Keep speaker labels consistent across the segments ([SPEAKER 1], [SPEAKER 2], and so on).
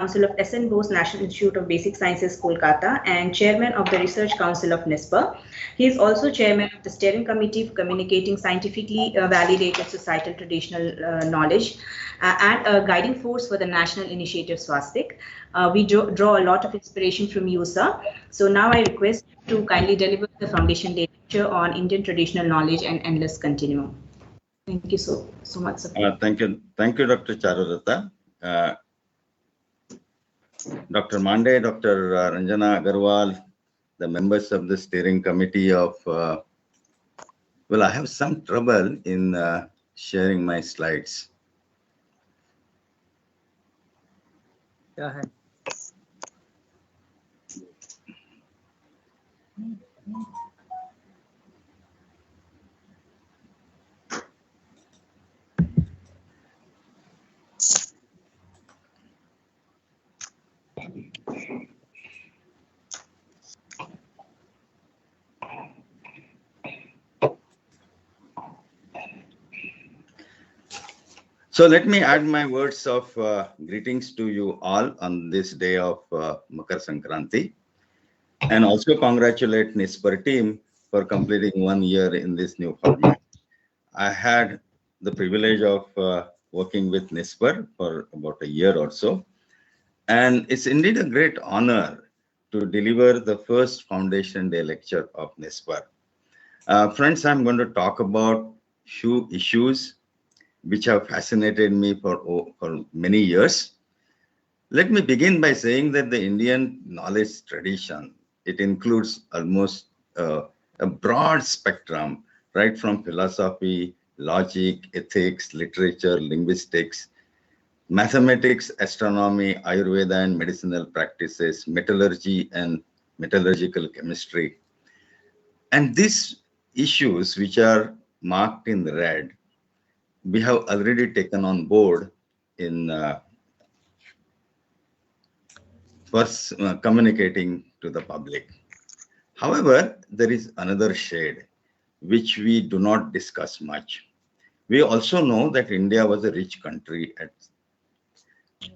[SPEAKER 1] Council of SN Bose National Institute of Basic Sciences, Kolkata, and Chairman of the Research Council of NISpR. He is also Chairman of the Steering Committee for Communicating Scientifically Validated Societal Traditional Knowledge and a guiding force for the National Initiative SVASTik. We draw a lot of inspiration from you, sir. So now I request you to kindly deliver the Foundation Day lecture on Indian traditional knowledge and endless continuum. Thank you so much, sir.
[SPEAKER 2] Thank you, Dr. Charulata. Dr. Mande, Dr. Ranjana Agarwal, the members of the steering committee of, well, I have some trouble in sharing my slides.
[SPEAKER 3] Go ahead.
[SPEAKER 2] So let me add my words of greetings to you all on this day of Makar Sankranti, and also congratulate NISpR team for completing 1 year in this new format. I had the privilege of working with NISpR for about a year or so, and it's indeed a great honor to deliver the first Foundation Day lecture of NISpR. Friends, I'm going to talk about few issues which have fascinated me for many years. Let me begin by saying that the Indian knowledge tradition, it includes almost a broad spectrum, right from philosophy, logic, ethics, literature, linguistics, mathematics, astronomy, Ayurveda and medicinal practices, metallurgy and metallurgical chemistry. And these issues which are marked in red, we have already taken on board in first communicating to the public. However, there is another shade which we do not discuss much. We also know that India was a rich country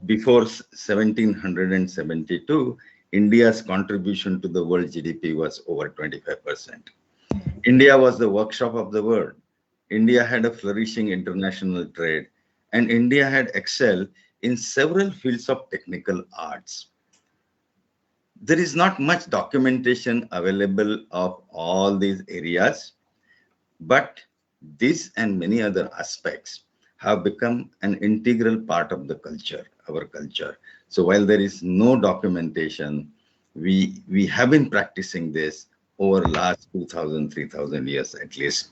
[SPEAKER 2] before 1772. India's contribution to the world GDP was over 25%. India was the workshop of the world. India had a flourishing international trade, and India had excelled in several fields of technical arts. There is not much documentation available of all these areas, but this and many other aspects have become an integral part of the culture, our culture. So while there is no documentation, we have been practicing this over last 2,000, 3,000 years at least.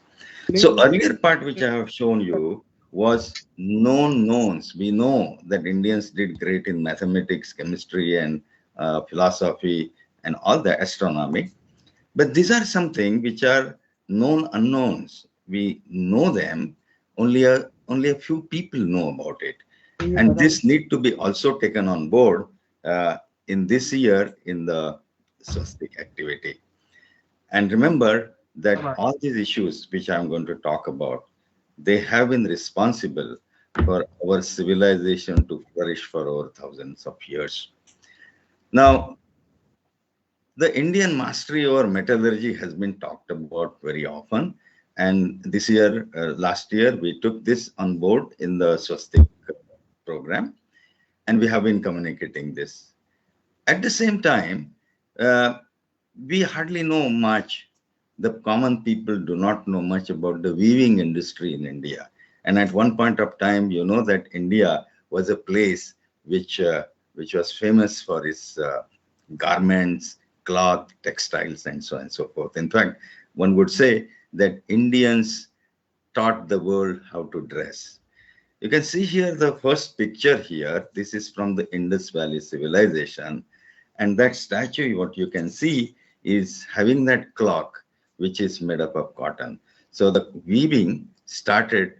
[SPEAKER 2] So earlier part which I have shown you was known knowns. We know that Indians did great in mathematics, chemistry, and philosophy, and all the astronomy. But these are something which are known unknowns. We know them, only a few people know about it. And this need to be also taken on board in this year in the SVASTik activity. And remember that all these issues which I'm going to talk about, they have been responsible for our civilization to flourish for over thousands of years. Now, the Indian mastery over metallurgy has been talked about very often. And this year, last year, we took this on board in the SVASTik program, and we have been communicating this. At the same time, we hardly know much. The common people do not know much about the weaving industry in India. And at one point of time, you know that India was a place which was famous for its garments, cloth, textiles, and so on and so forth. In fact, one would say that Indians taught the world how to dress. You can see here the first picture here. This is from the Indus Valley civilization. And that statue, what you can see is having that clock, which is made up of cotton. So the weaving started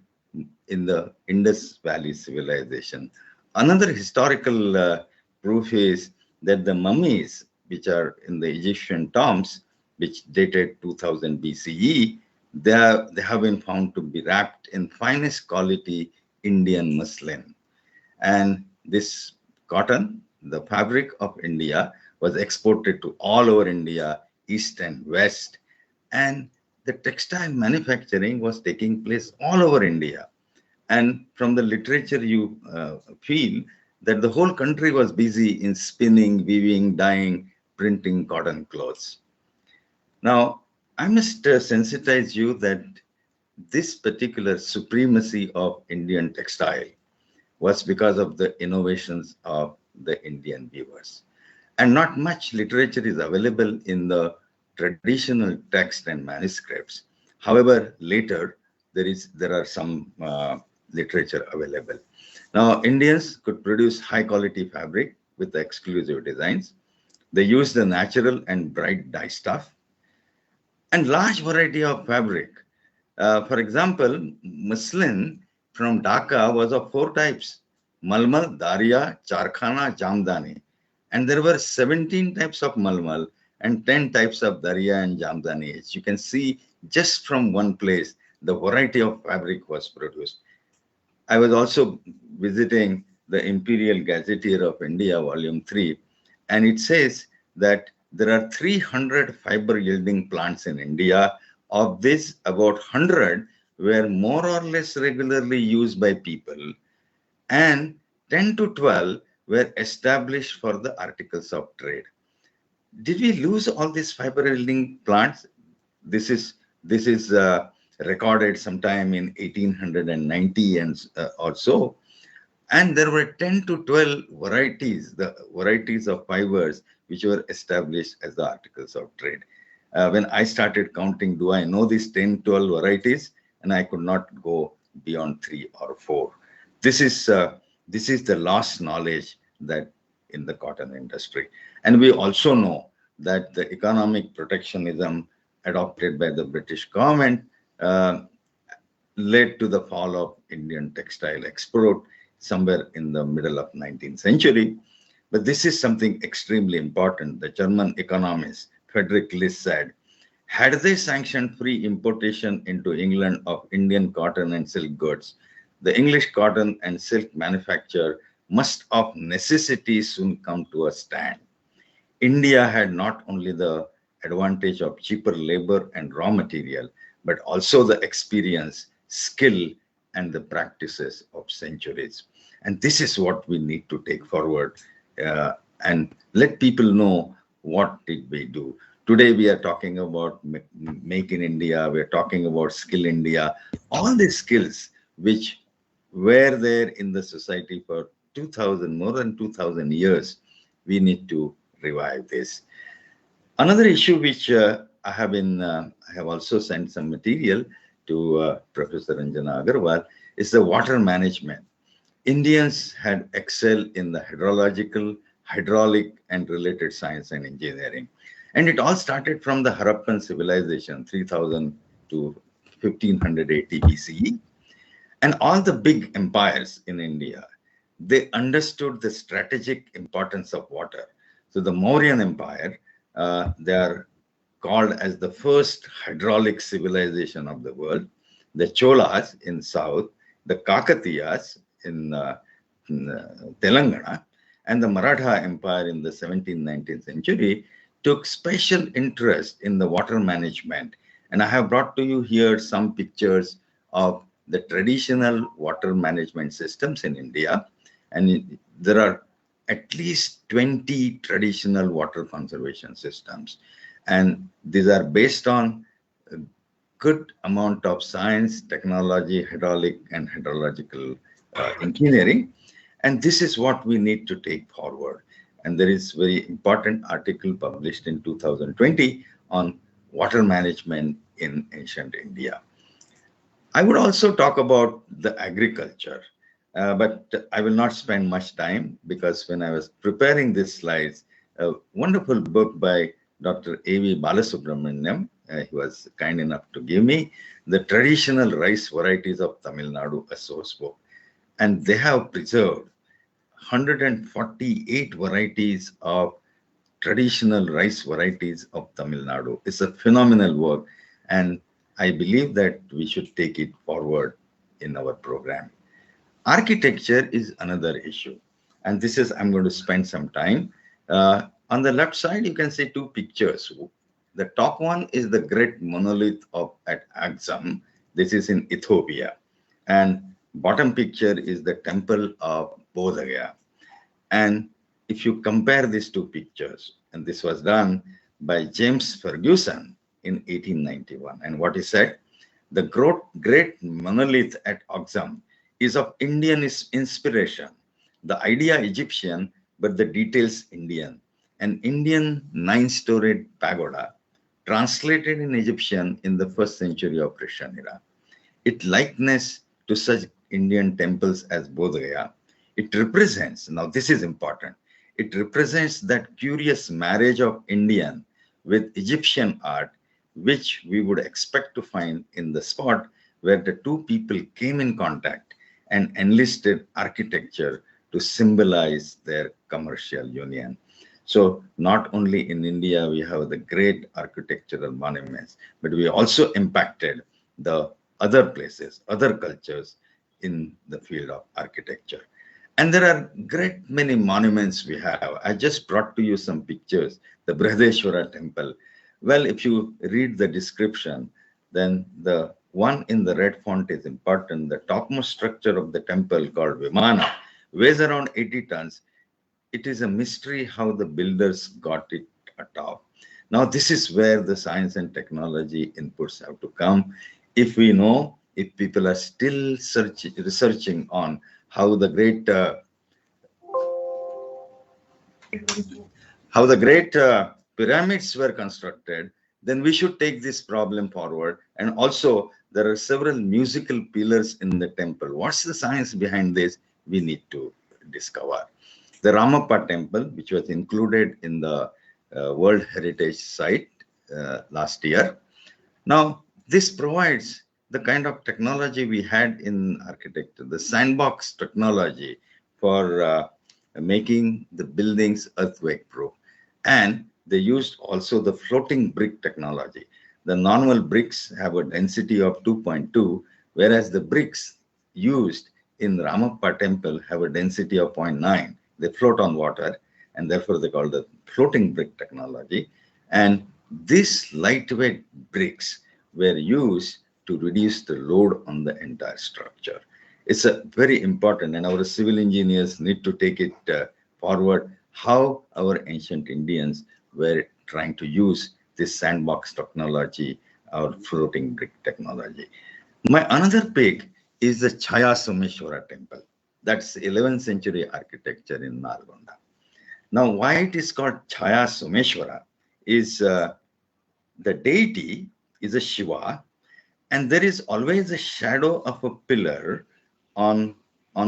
[SPEAKER 2] in the Indus Valley civilization. Another historical proof is that the mummies, which are in the Egyptian tombs, which dated 2000 BCE, they have been found to be wrapped in finest quality Indian muslin. And this cotton the fabric of India was exported to all over India, east and west, and the textile manufacturing was taking place all over India. And from the literature, you feel that the whole country was busy in spinning, weaving, dyeing, printing cotton clothes. Now, I must sensitize you that this particular supremacy of Indian textile was because of the innovations of the Indian weavers. And not much literature is available in the traditional text and manuscripts. However, later there are some literature available. Now, Indians could produce high quality fabric with the exclusive designs. They used the natural and bright dye stuff and large variety of fabric. For example, muslin from Dhaka was of 4 types: Malmal, Daria, Charkhana, Jamdani. And there were 17 types of Malmal and 10 types of Daria and Jamdani. As you can see, just from one place, the variety of fabric was produced. I was also visiting the Imperial Gazetteer of India, Volume 3, and it says that there are 300 fiber yielding plants in India. Of this, about 100 were more or less regularly used by people, and 10 to 12 were established for the articles of trade. Did we lose all these fiber yielding plants? This is recorded sometime in 1890 and or so. And there were 10 to 12 varieties, the varieties of fibers which were established as the articles of trade. When I started counting, do I know these 10, 12 varieties? And I could not go beyond 3 or 4. This is the lost knowledge that in the cotton industry. And we also know that the economic protectionism adopted by the British government led to the fall of Indian textile export somewhere in the middle of 19th century. But this is something extremely important. The German economist Friedrich List said, had they sanctioned free importation into England of Indian cotton and silk goods, the English cotton and silk manufacture must of necessity soon come to a stand. India had not only the advantage of cheaper labor and raw material, but also the experience, skill, and the practices of centuries. And this is what we need to take forward and let people know what did we do. Today we are talking about Make in India, we are talking about Skill India, all these skills which were there in the society for more than 2000 years, we need to revive this. Another issue which I have also sent some material to Professor Ranjana Agarwal is the water management. Indians had excelled in the hydrological, hydraulic, and related science and engineering. And it all started from the Harappan civilization, 3000 to 1580 BCE. And all the big empires in India, they understood the strategic importance of water. So the Mauryan Empire, they are called as the first hydraulic civilization of the world. The Cholas in south, the Kakatiyas in Telangana, and the Maratha Empire in the 17th, 19th century took special interest in the water management. And I have brought to you here some pictures of the traditional water management systems in India. And there are at least 20 traditional water conservation systems. And these are based on a good amount of science, technology, hydraulic and hydrological engineering. And this is what we need to take forward. And there is very important article published in 2020 on water management in ancient India. I would also talk about the agriculture, but I will not spend much time because when I was preparing these slides, a wonderful book by Dr. A.V. Balasubramaniam, he was kind enough to give me the traditional rice varieties of Tamil Nadu, a source book. And they have preserved 148 varieties of traditional rice varieties of Tamil Nadu. It's a phenomenal work, and I believe that we should take it forward in our program. Architecture is another issue. And this is, I'm going to spend some time. On the left side, you can see two pictures. The top one is the great monolith at Axum. This is in Ethiopia. And bottom picture is the temple of Bodh Gaya. And if you compare these two pictures, and this was done by James Ferguson in 1891, and what he said, the great monolith at Axum is of Indian inspiration, the idea Egyptian, but the details Indian. An Indian 9-storied pagoda translated in Egyptian in the 1st century of Christian era. It likeness to such Indian temples as Bodh Gaya. It represents, now this is important, it represents that curious marriage of Indian with Egyptian art, which we would expect to find in the spot where the two people came in contact and enlisted architecture to symbolize their commercial union. So not only in India, we have the great architectural monuments, but we also impacted the other places, other cultures in the field of architecture. And there are great many monuments we have. I just brought to you some pictures. The Brihadeshwara temple. Well, if you read the description, then the one in the red font is important. The topmost structure of the temple, called Vimana, weighs around 80 tons. It is a mystery how the builders got it atop. Now, this is where the science and technology inputs have to come. If we know, if people are still researching on how the great pyramids were constructed, then we should take this problem forward. And also, there are several musical pillars in the temple. What's the science behind this? We need to discover. The Ramappa temple, which was included in the World Heritage Site last year. Now, this provides the kind of technology we had in architecture, the sandbox technology for making the buildings earthquake proof. And they used also the floating brick technology. The normal bricks have a density of 2.2, whereas the bricks used in Ramappa temple have a density of 0.9. They float on water, and therefore they call the floating brick technology. And these lightweight bricks were used to reduce the load on the entire structure. It's a very important, and our civil engineers need to take it forward, how our ancient Indians were trying to use this sandbox technology or floating brick technology. My another pick is the Chaya Someshwara temple. That's 11th century architecture in Nalgonda. Now, why it is called Chaya Someshwara is the deity is a Shiva, and there is always a shadow of a pillar on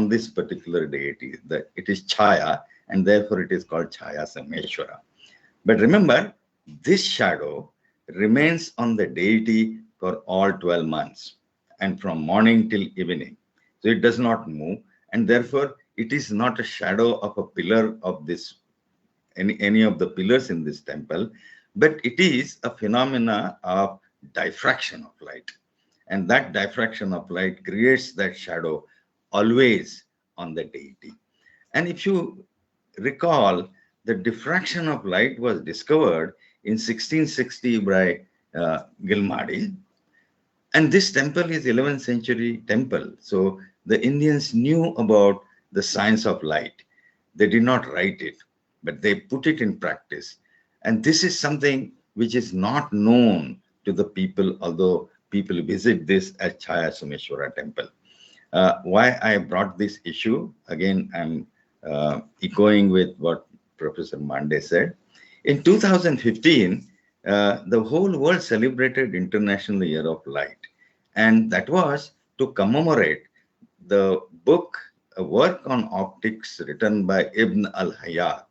[SPEAKER 2] this particular deity. It is Chaya, and therefore it is called Chaya Someshwara. But remember, this shadow remains on the deity for all 12 months and from morning till evening. So it does not move, and therefore it is not a shadow of a pillar of this, any of the pillars in this temple, but it is a phenomena of diffraction of light. And that diffraction of light creates that shadow always on the deity. And if you recall, the diffraction of light was discovered in 1660 by Gilmadi. And this temple is 11th century temple. So the Indians knew about the science of light. They did not write it, but they put it in practice. And this is something which is not known to the people, although people visit this as Chaya Someshwara temple. Why I brought this issue, again, I'm echoing with what Professor Mande said. In 2015, the whole world celebrated International Year of Light. And that was to commemorate the book, a work on optics written by Ibn al-Hayat,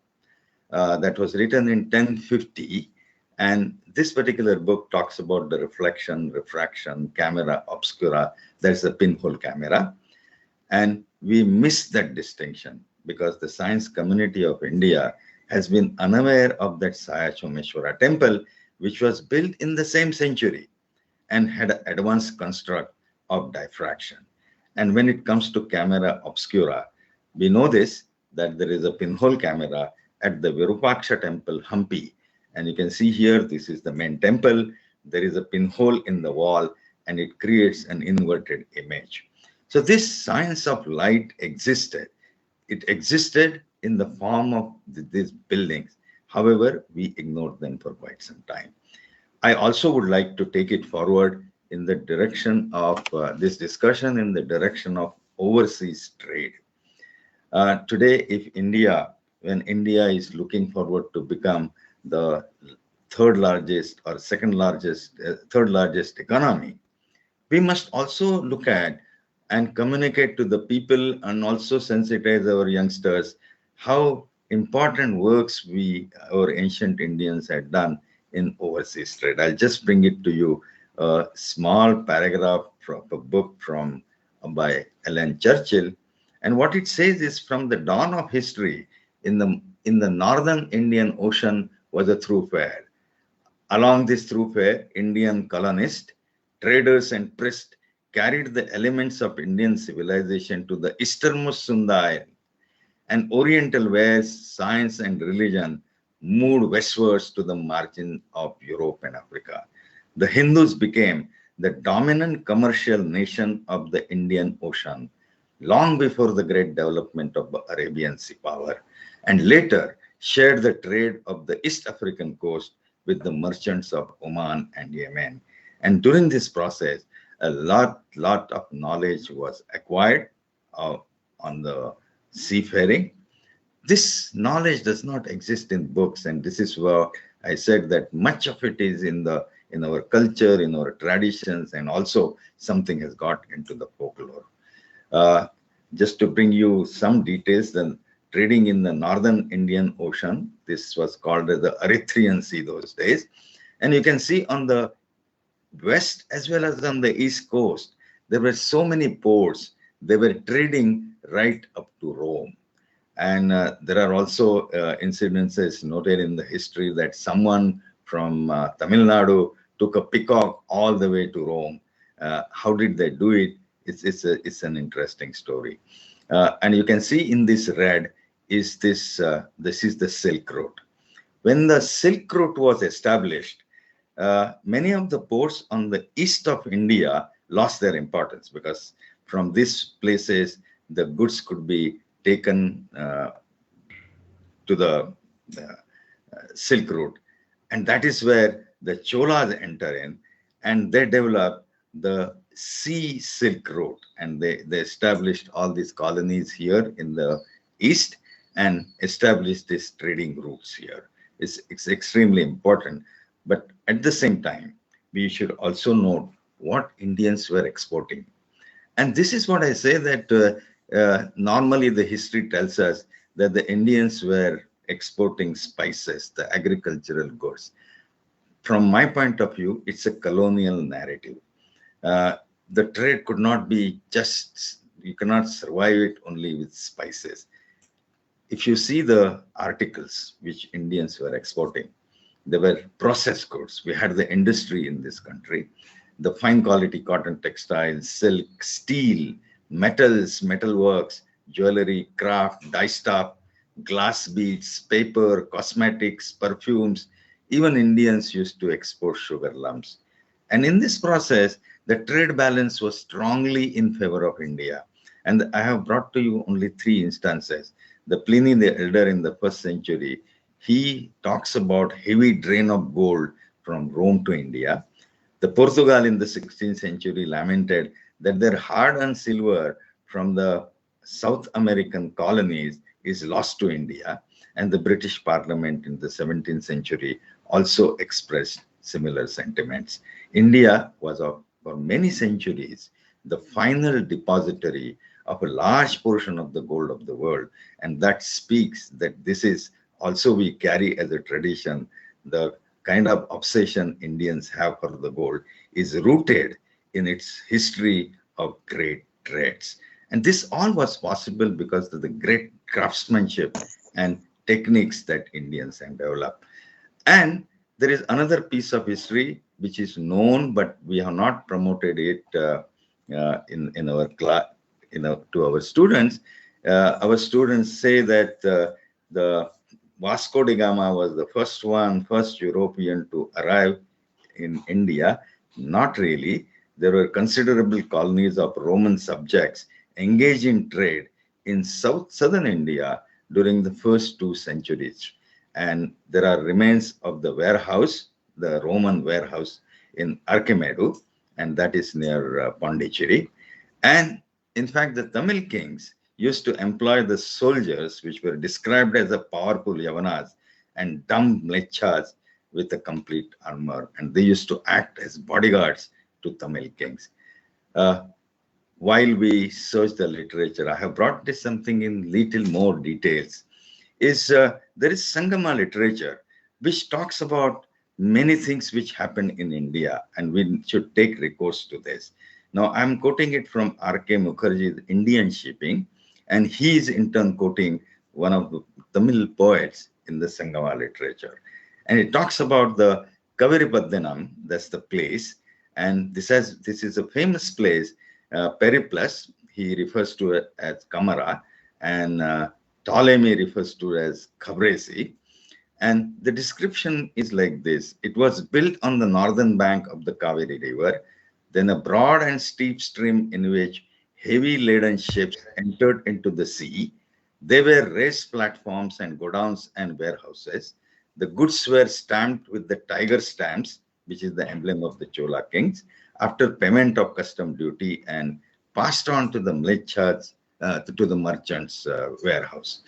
[SPEAKER 2] that was written in 1050. And this particular book talks about the reflection, refraction, camera obscura. That's the pinhole camera. And we miss that distinction because the science community of India has been unaware of that Chaya Someshwara temple, which was built in the same century and had an advanced construct of diffraction. And when it comes to camera obscura, we know this that there is a pinhole camera at the Virupaksha temple, Hampi. And you can see here, this is the main temple. There is a pinhole in the wall and it creates an inverted image. So this science of light existed. It existed in the form of these buildings. However, we ignored them for quite some time. I also would like to take it forward in the direction of this discussion in the direction of overseas trade. Today, when India is looking forward to become the third largest or third largest economy, we must also look at and communicate to the people and also sensitize our youngsters how important works our ancient Indians had done in overseas trade. I'll just bring it to you, a small paragraph from a book by Ellen Churchill. And what it says is, from the dawn of history, in the northern Indian Ocean was a thoroughfare. Along this thoroughfare, Indian colonists, traders and priests carried the elements of Indian civilization to the easternmost Sunda Island, and Oriental wares, science and religion moved westwards to the margin of Europe and Africa. The Hindus became the dominant commercial nation of the Indian Ocean long before the great development of the Arabian Sea power, and later shared the trade of the East African coast with the merchants of Oman and Yemen. And during this process, a lot of knowledge was acquired on the seafaring. This knowledge does not exist in books, and this is where I said that much of it is in our culture, in our traditions, and also something has got into the folklore. Just to bring you some details, then trading in the northern Indian Ocean, this was called as the Erythraean Sea those days, and you can see on the west as well as on the east coast, there were so many ports. They were trading right up to Rome. And there are also incidences noted in the history that someone from Tamil Nadu took a peacock all the way to Rome. How did they do it? It's an interesting story. And you can see in this red is this is the Silk Road. When the Silk Road was established, many of the ports on the east of India lost their importance, because from these places the goods could be taken to the Silk Road, and that is where the Cholas enter in, and they develop the Sea Silk Road, and they established all these colonies here in the east and established these trading routes here. It's extremely important. But at the same time, we should also note what Indians were exporting. And this is what I say, that normally the history tells us that the Indians were exporting spices, the agricultural goods. From my point of view, it's a colonial narrative. The trade could not be you cannot survive it only with spices. If you see the articles which Indians were exporting, they were processed goods. We had the industry in this country, the fine quality cotton textiles, silk, steel, metals, metalworks, jewelry, craft, dye stuff, glass beads, paper, cosmetics, perfumes. Even Indians used to export sugar lumps. And in this process, the trade balance was strongly in favor of India. And I have brought to you only 3 instances. The Pliny the Elder in the 1st century, he talks about heavy drain of gold from Rome to India. The Portugal in the 16th century lamented that their hard-earned silver from the South American colonies is lost to India. And the British Parliament in the 17th century also expressed similar sentiments. India was, for many centuries, the final depository of a large portion of the gold of the world. And that speaks that this is also we carry as a tradition. The kind of obsession Indians have for the gold is rooted in its history of great trades. And this all was possible because of the great craftsmanship and techniques that Indians have developed. And there is another piece of history which is known, but we have not promoted it in our class, to our students. Our students say that the Vasco da Gama was the first European to arrive in India. Not really. There were considerable colonies of Roman subjects engaged in trade in southern India during the first 2 centuries. And there are remains of the warehouse, the Roman warehouse in Archimedu, and that is near Pondicherry. And in fact, the Tamil kings used to employ the soldiers, which were described as a powerful Yavanas and dumb mlechas with a complete armor. And they used to act as bodyguards to Tamil kings. While we search the literature, I have brought this something in little more details. There is Sangama literature, which talks about many things which happen in India, and we should take recourse to this. Now, I'm quoting it from R.K. Mukherjee's Indian Shipping, and he is in turn quoting one of the Tamil poets in the Sangama literature. And it talks about the Kaviripaddanam, that's the place, and this is a famous place. Periplus, he refers to it as Kamara, and Ptolemy refers to it as Khabresi. And the description is like this. It was built on the northern bank of the Kaveri River, then a broad and steep stream in which heavy laden ships entered into the sea. There were raised platforms and godowns and warehouses. The goods were stamped with the tiger stamps, which is the emblem of the Chola kings, after payment of custom duty, and passed on to the mlechas, to the merchants' warehouse.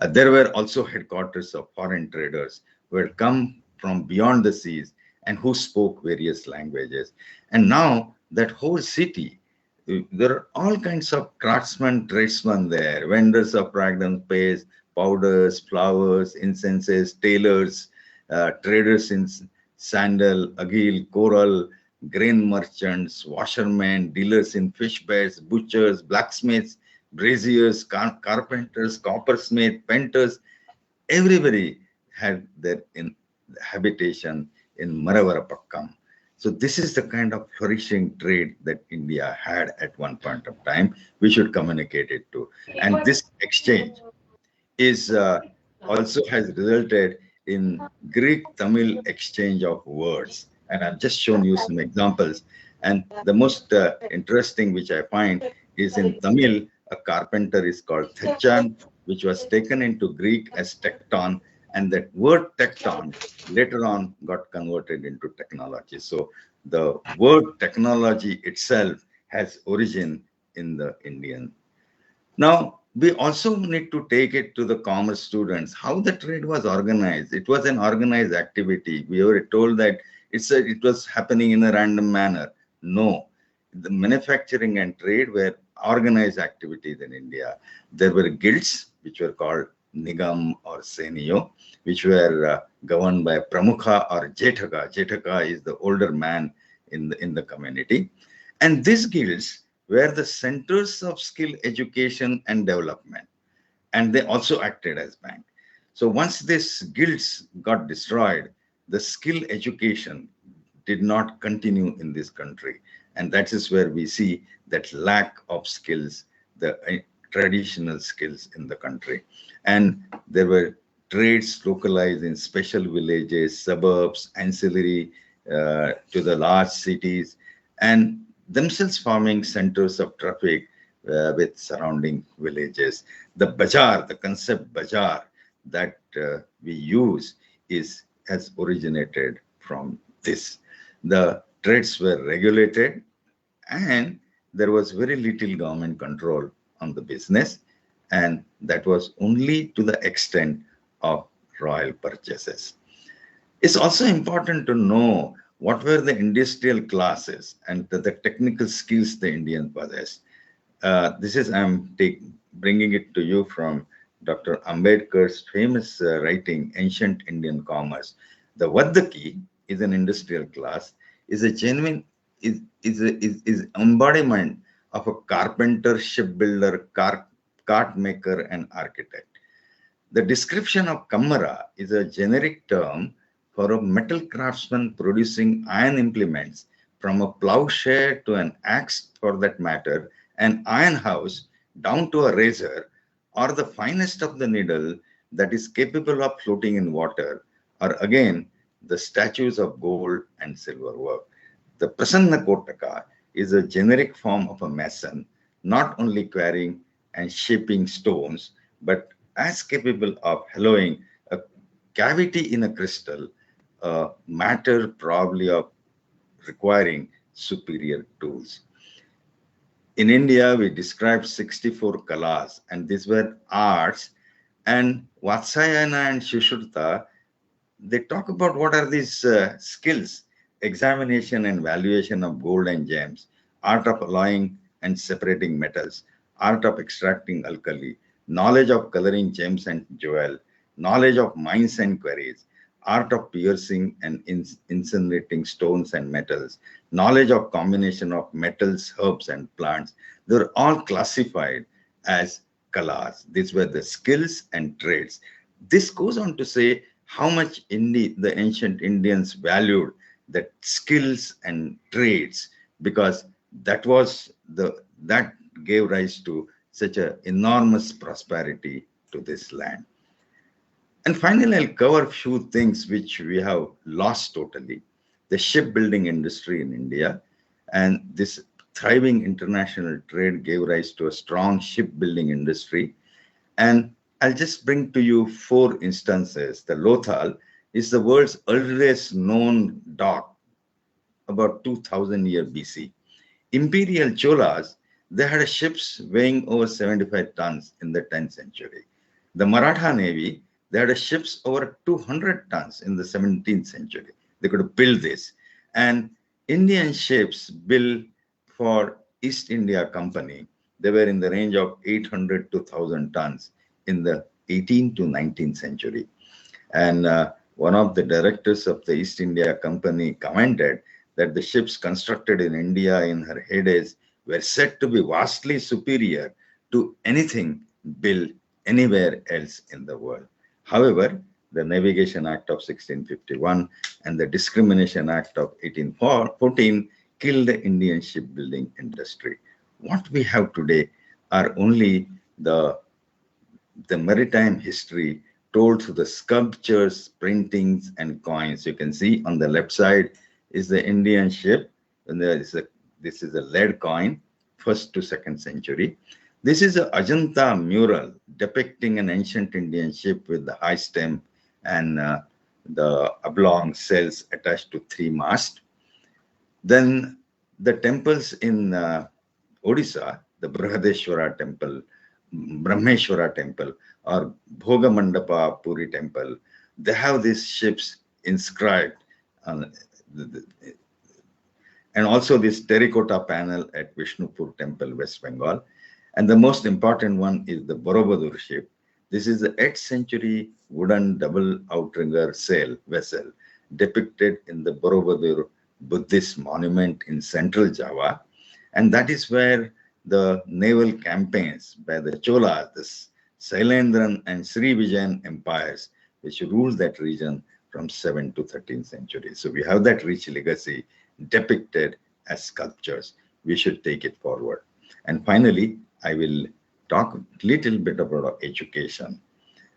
[SPEAKER 2] There were also headquarters of foreign traders who had come from beyond the seas and who spoke various languages. And now that whole city, there are all kinds of craftsmen, tradesmen there, vendors of fragrance paste, powders, flowers, incenses, tailors, traders in sandal, agile, coral, grain merchants, washermen, dealers in fish beds, butchers, blacksmiths, braziers, carpenters, coppersmiths, painters. Everybody had their habitation in Maravarapakkam. So this is the kind of flourishing trade that India had at one point of time. We should communicate it to. And this exchange is also has resulted in Greek-Tamil exchange of words. And I've just shown you some examples. And the most interesting, which I find, is in Tamil, a carpenter is called Thechan, which was taken into Greek as tecton. And that word tecton later on got converted into technology. So the word technology itself has origin in the Indian. Now, we also need to take it to the commerce students, how the trade was organized. It was an organized activity. We were told that it was happening in a random manner. No, the manufacturing and trade were organized activities in India. There were guilds, which were called Nigam or Senio, which were governed by Pramukha or Jethaka. Jethaka is the older man in the community. And these guilds were the centers of skill education and development. And they also acted as bank. So once these guilds got destroyed, the skill education did not continue in this country. And that is where we see that lack of skills, the traditional skills in the country. And there were trades localized in special villages, suburbs, ancillary to the large cities, and themselves forming centers of traffic with surrounding villages. The bazaar, the concept bazaar that we use has originated from this. The trades were regulated and there was very little government control on the business, and that was only to the extent of royal purchases. It's also important to know what were the industrial classes and the technical skills the Indians possessed. I'm bringing it to you from Dr. Ambedkar's famous writing, Ancient Indian Commerce. The Vaddaki is an industrial class, is a genuine, is embodiment of a carpenter, shipbuilder, cart maker, and architect. The description of Kammara is a generic term for a metal craftsman producing iron implements, from a plowshare to an axe for that matter, an iron house down to a razor, or the finest of the needle that is capable of floating in water, or again, the statues of gold and silver work. The Prasanna Kotaka is a generic form of a mason, not only quarrying and shaping stones, but as capable of hollowing a cavity in a crystal, a matter probably of requiring superior tools. In India, we described 64 kalas, and these were arts. And Vatsayana and Shushruta, they talk about what are these skills: examination and valuation of gold and gems, art of alloying and separating metals, art of extracting alkali, knowledge of coloring gems and jewel, knowledge of mines and quarries, art of piercing and incinerating stones and metals, knowledge of combination of metals, herbs, and plants. They were all classified as kalas. These were the skills and trades. This goes on to say how much the ancient Indians valued the skills and trades, because that gave rise to such an enormous prosperity to this land. And finally, I'll cover a few things which we have lost totally. The shipbuilding industry in India, and this thriving international trade gave rise to a strong shipbuilding industry. And I'll just bring to you 4 instances. The Lothal is the world's earliest known dock, about 2000 year BC. Imperial Cholas, they had ships weighing over 75 tons in the 10th century. The Maratha Navy, they had ships over 200 tons in the 17th century. They could build this. And Indian ships built for East India Company, they were in the range of 800 to 1000 tons in the 18th to 19th century. And one of the directors of the East India Company commented that the ships constructed in India in her heydays were said to be vastly superior to anything built anywhere else in the world. However, the Navigation Act of 1651 and the Discrimination Act of 1814 killed the Indian shipbuilding industry. What we have today are only the maritime history told through the sculptures, printings, and coins. You can see on the left side is the Indian ship, and this is a lead coin, 1st to 2nd century. This is an Ajanta mural depicting an ancient Indian ship with the high stem and the oblong sails attached to 3 masts. Then the temples in Odisha, the Brihadeshwara temple, Brahmeshwara temple, or Bhoga Mandapa Puri temple, they have these ships inscribed. And also this terracotta panel at Vishnupur temple, West Bengal. And the most important one is the Borobudur ship. This is the 8th century wooden double outrigger sail vessel depicted in the Borobudur Buddhist monument in central Java. And that is where the naval campaigns by the Cholas, the Sailendran and Sri Vijayan empires, which ruled that region from 7th to 13th century. So we have that rich legacy depicted as sculptures. We should take it forward. And finally, I will talk a little bit about education.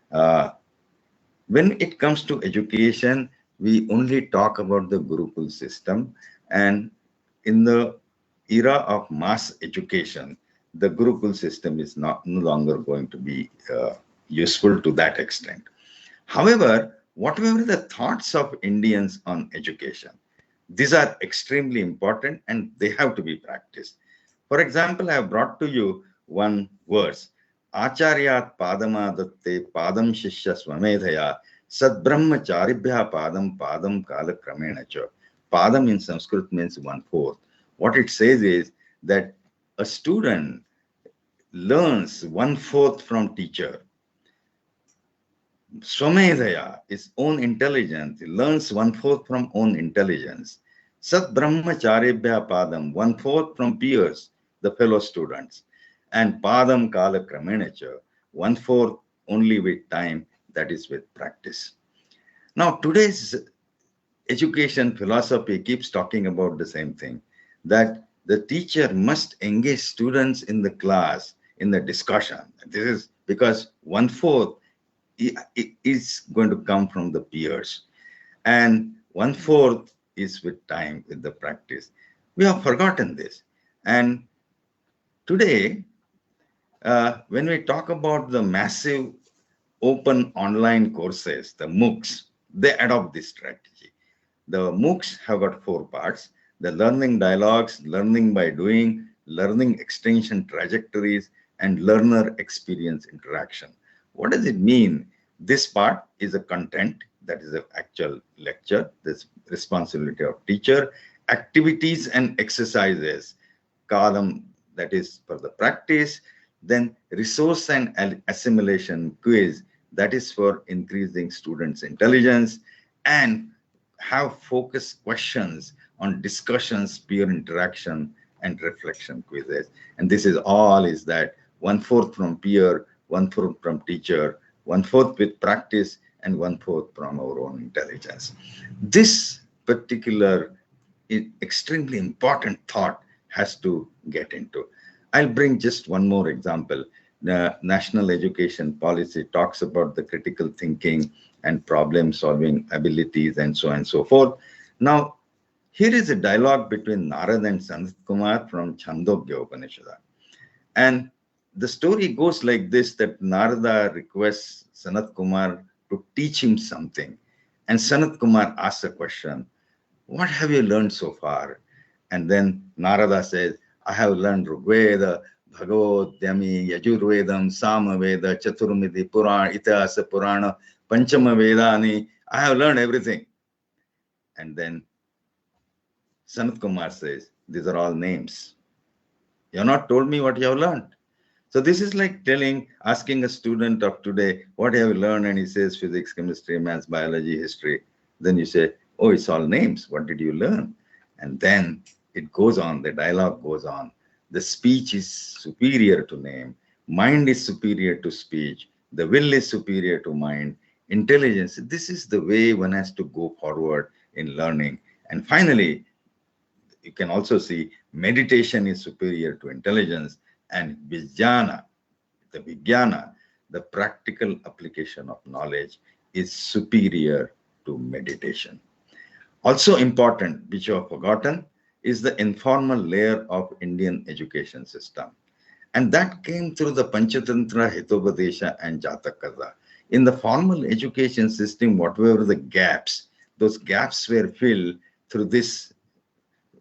[SPEAKER 2] When it comes to education, we only talk about the Gurukul system. And in the era of mass education, the Gurukul system is no longer going to be useful to that extent. However, whatever the thoughts of Indians on education, these are extremely important and they have to be practiced. For example, I have brought to you one verse. Acharyat padamadatte padam shishya swamedhaya sadbrahmacharibhya padam padam kala kramena cha. Padam in Sanskrit means 1/4. What it says is that a student learns 1/4 from teacher. Swamedhaya is own intelligence. He learns 1/4 from own intelligence. Sat brahmacharibhya padam, 1/4 from peers, the fellow students. And padam kala kramenacha, 1/4 only with time, that is with practice. Now, today's education philosophy keeps talking about the same thing, that the teacher must engage students in the class, in the discussion. This is because 1/4 is going to come from the peers, and 1/4 is with time, with the practice. We have forgotten this. And today, when we talk about the massive open online courses, the MOOCs, they adopt this strategy. The MOOCs have got 4 parts: the learning dialogues, learning by doing, learning extension trajectories, and learner experience interaction. What does it mean? This part is a content, that is the actual lecture, this responsibility of teacher, activities and exercises, column that is for the practice, then resource and assimilation quiz, that is for increasing students' intelligence, and have focused questions on discussions, peer interaction, and reflection quizzes. And this is all is that 1/4 from peer, 1/4 from teacher, 1/4 with practice, and 1/4 from our own intelligence. This particular extremely important thought has to get into. I'll bring just one more example. The National Education Policy talks about the critical thinking and problem solving abilities and so on and so forth. Now, here is a dialogue between Narad and Sanat Kumar from Chandogya Upanishad. And the story goes like this, that Narada requests Sanat Kumar to teach him something. And Sanat Kumar asks a question, what have you learned so far? And then Narada says, I have learned Rigveda, Bhagavad, Dhyami, Yajurvedam, Samaveda, Chaturmiti, Purana, Itihasa, Purana, Panchama Vedani. I have learned everything. And then Sanat Kumar says, these are all names. You have not told me what you have learned. So this is like asking a student of today, what have you learned? And he says physics, chemistry, maths, biology, history. Then you say, oh, it's all names. What did you learn? And then it goes on, the dialogue goes on. The speech is superior to name. Mind is superior to speech. The will is superior to mind. Intelligence, this is the way one has to go forward in learning. And finally, you can also see meditation is superior to intelligence, and vijnana, the practical application of knowledge, is superior to meditation. Also important, which you have forgotten, is the informal layer of Indian education system. And that came through the Panchatantra, Hitopadesha, and Jatakada. In the formal education system, whatever the gaps, those gaps were filled through this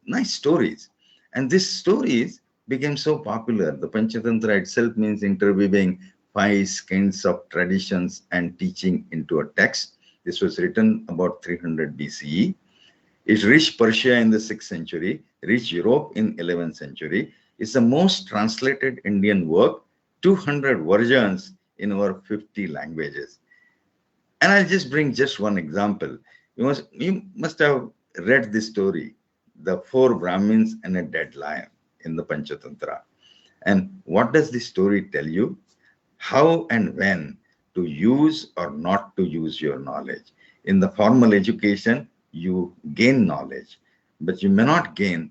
[SPEAKER 2] nice stories. And these stories became so popular. The Panchatantra itself means interweaving 5 kinds of traditions and teaching into a text. This was written about 300 BCE. It reached Persia in the 6th century, reached Europe in 11th century. It's the most translated Indian work, 200 versions in over 50 languages. And I'll just bring just one example. You must have read this story, the 4 Brahmins and a dead lion in the Panchatantra. And what does this story tell you? How and when to use or not to use your knowledge. In the formal education, you gain knowledge, but you may not gain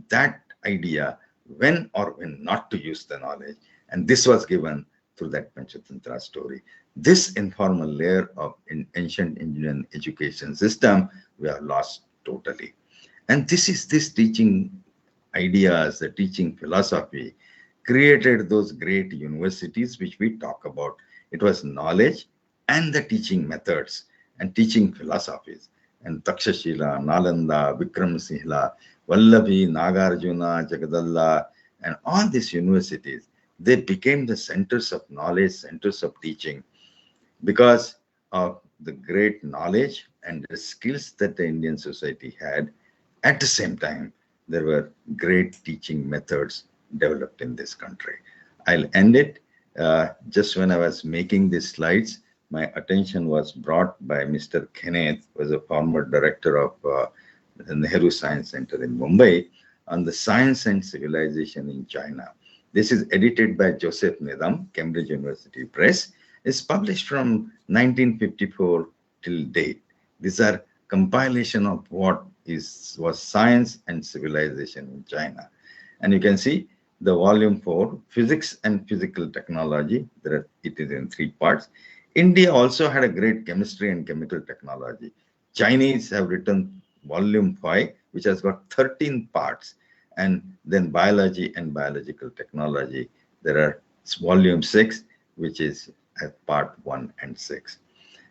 [SPEAKER 2] that idea when or when not to use the knowledge. And this was given through that Panchatantra story. This informal layer of ancient Indian education system, we are lost totally. And this teaching ideas, the teaching philosophy, created those great universities which we talk about. It was knowledge and the teaching methods and teaching philosophies. And Takshashila, Nalanda, Vikramsihla, Vallabhi, Nagarjuna, Jagadalla, and all these universities, they became the centers of knowledge, centers of teaching, because of the great knowledge and the skills that the Indian society had. At the same time, there were great teaching methods developed in this country. I'll end it. Just when I was making these slides, my attention was brought by Mr. Kenneth, who was a former director of the Nehru Science Center in Mumbai, on the science and civilization in China. This is edited by Joseph Nedam, Cambridge University Press. It's published from 1954 till date. These are compilation of what was science and civilization in China. And you can see the volume 4, physics and physical technology. It is in 3 parts. India also had a great chemistry and chemical technology. Chinese have written volume 5, which has got 13 parts. And then biology and biological technology. There are volume 6, which is at part 1 and 6.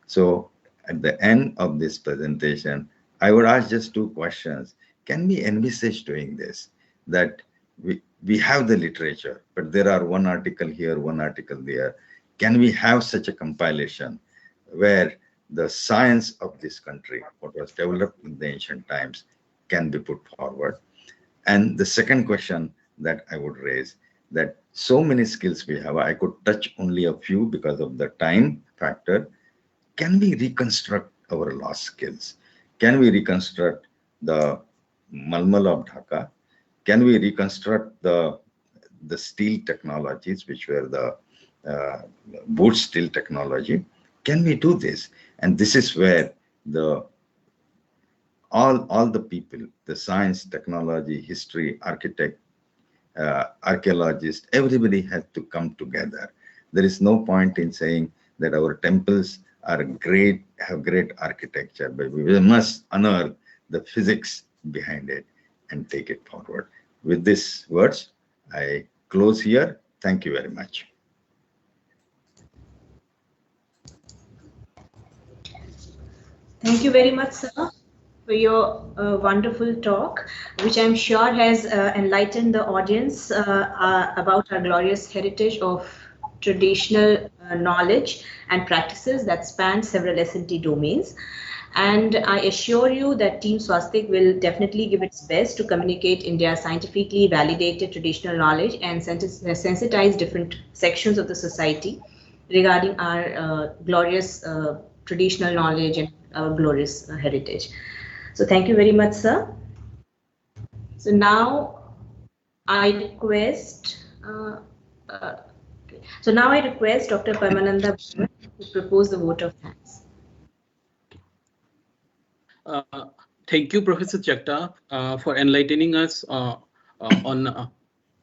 [SPEAKER 2] So at the end of this presentation, I would ask just 2 questions. Can we envisage doing this? That we have the literature, but there are 1 article here, 1 article there. Can we have such a compilation where the science of this country, what was developed in the ancient times, can be put forward? And the second question that I would raise, that so many skills we have, I could touch only a few because of the time factor. Can we reconstruct our lost skills? Can we reconstruct the Malmal of Dhaka? Can we reconstruct the steel technologies, which were the boot steel technology? Can we do this? And this is where all the people, the science, technology, history, architect, archaeologist, everybody has to come together. There is no point in saying that our temples are great, have great architecture, but we must unearth the physics behind it and take it forward. With these words, I close here. Thank you very much.
[SPEAKER 1] Thank you very much, sir, for your wonderful talk, which I'm sure has enlightened the audience about our glorious heritage of traditional knowledge and practices that span several S&T domains. And I assure you that Team Swastik will definitely give its best to communicate India's scientifically validated traditional knowledge and sensitize different sections of the society regarding our glorious traditional knowledge and our glorious heritage. So thank you very much, sir. So now I request Dr. Paramananda to propose the vote of thanks.
[SPEAKER 4] Thank you, Professor Jagtap, for enlightening us on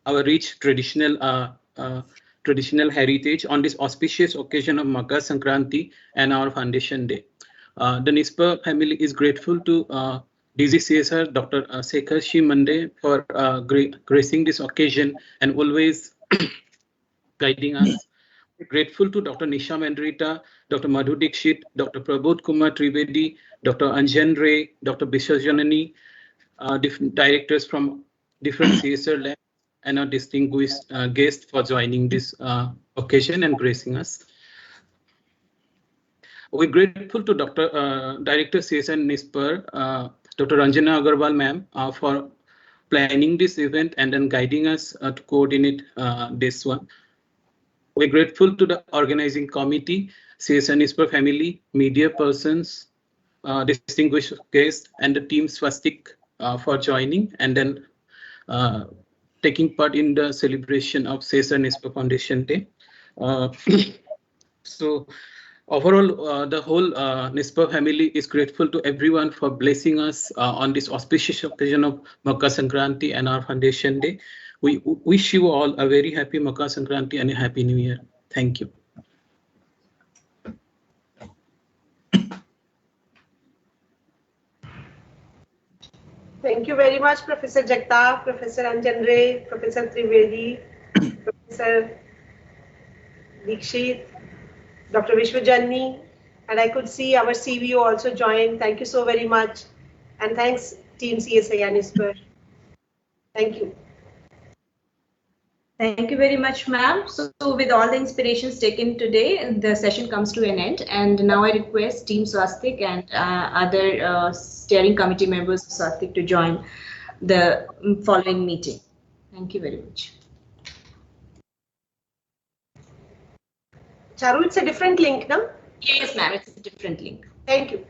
[SPEAKER 4] our rich traditional heritage on this auspicious occasion of Makar Sankranti and our Foundation Day. The NISpR family is grateful to DGCSR Dr. Sekhar Shimande for gracing this occasion and always guiding us. We're grateful to Dr. Nisha Mandrita, Dr. Madhu Dixit, Dr. Prabodh Kumar Trivedi, Dr. Anjan Ray, Dr. Biswajanani, different directors from different CSR labs, and our distinguished guest for joining this occasion and gracing us. We're grateful to Director CSR NISpR, Dr. Ranjana Agarwal ma'am, for planning this event and then guiding us to coordinate this one. We're grateful to the organizing committee, CSR NISpR family, media persons, distinguished guests, and the Team Swastik for joining and then taking part in the celebration of CSR NISpR Foundation Day. So overall, the whole NISpR family is grateful to everyone for blessing us on this auspicious occasion of Makar Sankranti and our Foundation Day. We wish you all a very happy Makar Sankranti and a happy New Year. Thank you.
[SPEAKER 5] Thank you very much, Professor Jagtap, Professor Anjan Ray, Professor Trivedi, Professor Dikshit, Dr. Vishwajanani, and I could see our CVO also joined. Thank you so very much. And thanks, Team CSIR NISpR. Thank you.
[SPEAKER 1] Thank you very much, ma'am. So with all the inspirations taken today, the session comes to an end. And now I request Team Swastik and other steering committee members of Swastik to join the following meeting. Thank you very much.
[SPEAKER 5] Charu, it's a different link, no?
[SPEAKER 1] Yes, ma'am, it's a different link.
[SPEAKER 5] Thank you.